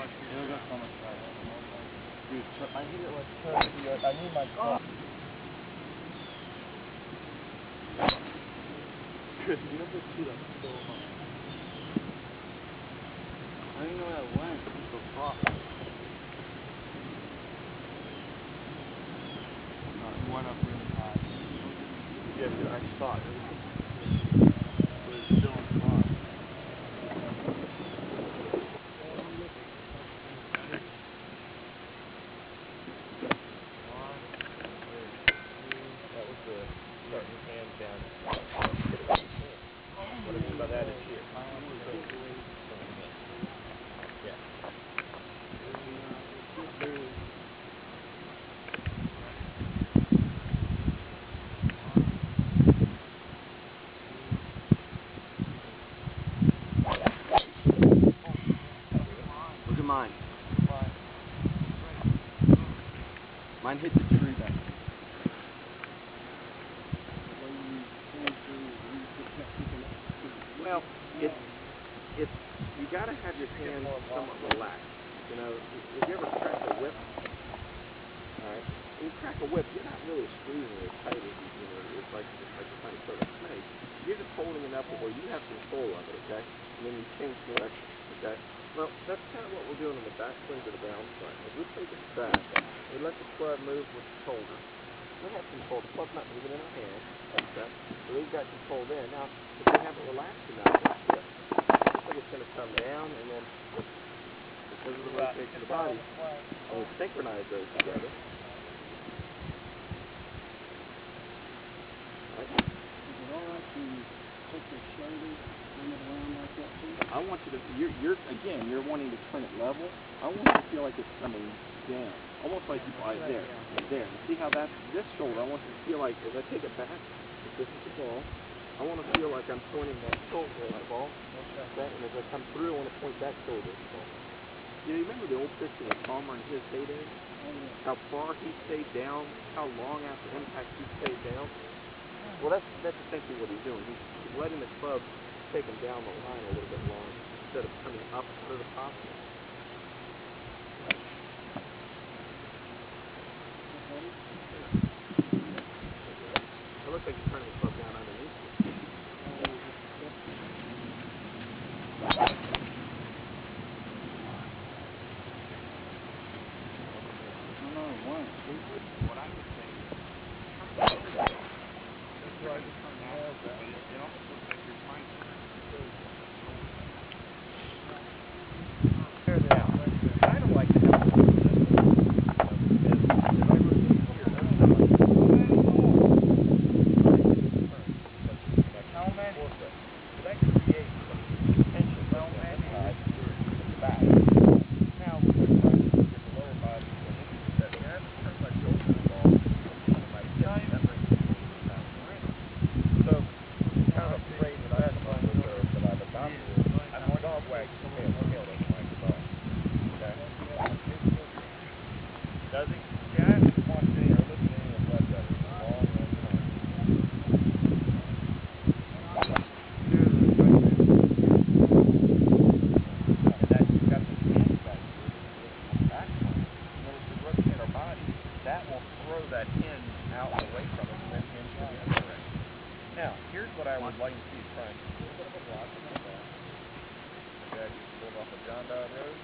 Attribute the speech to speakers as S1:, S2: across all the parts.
S1: It'll go so much faster. Dude, I hit it like crazy. I need my car. Chris, you have to shoot up so high. I didn't know that went. It's so soft. It went up really high. Yeah, dude, I saw it. But it's still in the car.
S2: That was the starting your hands down. What I mean by that is here. Yeah.
S1: Look at mine. Mine hit the tree back.
S2: Well, it's you got to have your hands somewhat relaxed. You know, if you ever crack a whip, all right, when you crack a whip, you're not really squeezing it as tight as you know. It's like you're trying to throw a snake. You're just holding it up where you have control of it, okay? And then you change direction, okay? Well, that's kind of what we're doing in the backswing to the downswing. As we take it back, we let the club move with the shoulder. We have control. The club's not moving in our hand. Okay? So we've got control there. Now, if we have it relaxed enough, looks like it's going to come down and then because of the rotation of the body, and we synchronize those together. Right?
S3: Is it all right to put your shoulder turn it around like that too?
S1: I want you to, you're wanting to turn it level. I want you to feel like it's coming down. Almost like right there. Right there. And see how that's, this shoulder, I want you to feel like,
S2: As I take it back, if this is the ball, I want to feel like I'm pointing that shoulder at the ball. Okay? And as I come through, I want to point that shoulder at the ball. You remember the old picture of Palmer in his heyday? How far he stayed down, how long after impact he stayed down? Well, that's essentially what he's doing. He's letting the club take him down the line a little bit longer instead of coming up out of the pocket. It looks like you're turning the club down underneath you.
S1: what I would say is, that's why I just turn the ball back. It almost looks like you're trying to turn the shoulder.
S2: Now, I don't like to have a little bit because if I rotate here, that's not like how many? So that creates some tension on that side at the back. Now, we're trying to get the lower body to an equal set. And as I turn my shoulder involved, my hip, that brings the shoulder back around. So, kind of a phrase that I've come up with that I've adopted is, I'm more dog wagging the tail. The tail doesn't wag the dog. Okay? Does he? Yeah, I haven't watched any or listened to any of the blood better in a long, long time. And that you've got the hands back here, the back one. And as we rotate our body, that will throw that hinge out and away from us and then hinge to the other direction. Now, here's what I would like to see you try and do. A little bit of a block in the back. Okay, just pulled off of John Dodd Road.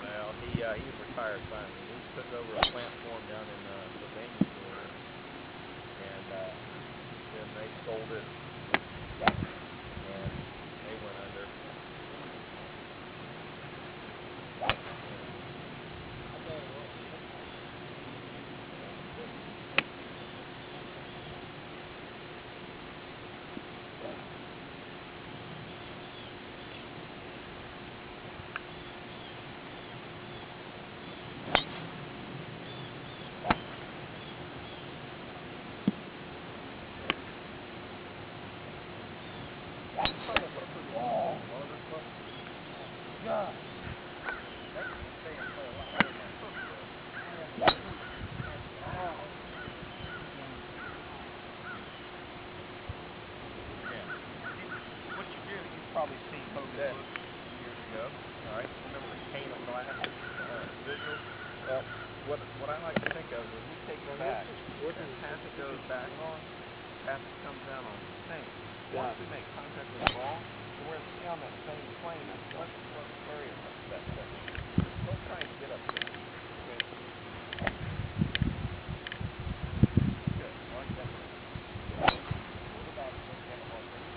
S2: Well, he was retired finally. He took over a plant for him down in Sylvania, Florida, and then they sold it, and they went under. God. Well, what I like to think of is we take it back, and half it goes back on, half it comes down on the same. Once we make contact with the ball, we're going to see on that same plane what area touches that section. Don't try and get up there. Okay? Good. I like that. What about looking at it like this?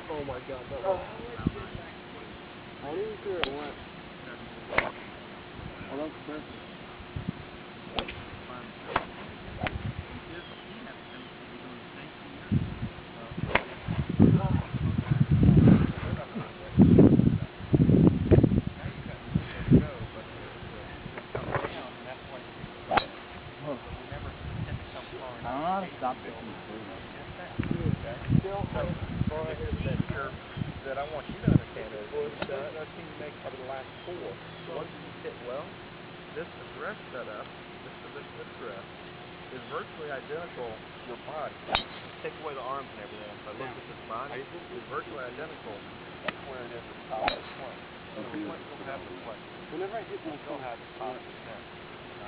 S2: Oh my God, that was I didn't hear it once.
S1: Oh, that's perfect. I don't know how to stop this one.
S2: That I want you to understand is that seems to make probably the last four. Once you hit well, this address setup, this position of address, is virtually identical to your body. Take away the arms and everything. If I look at this body, it's virtually identical to where it is at the top of the point. So the point will have the flex.
S3: Whenever I hit my
S2: Still have the top of the neck.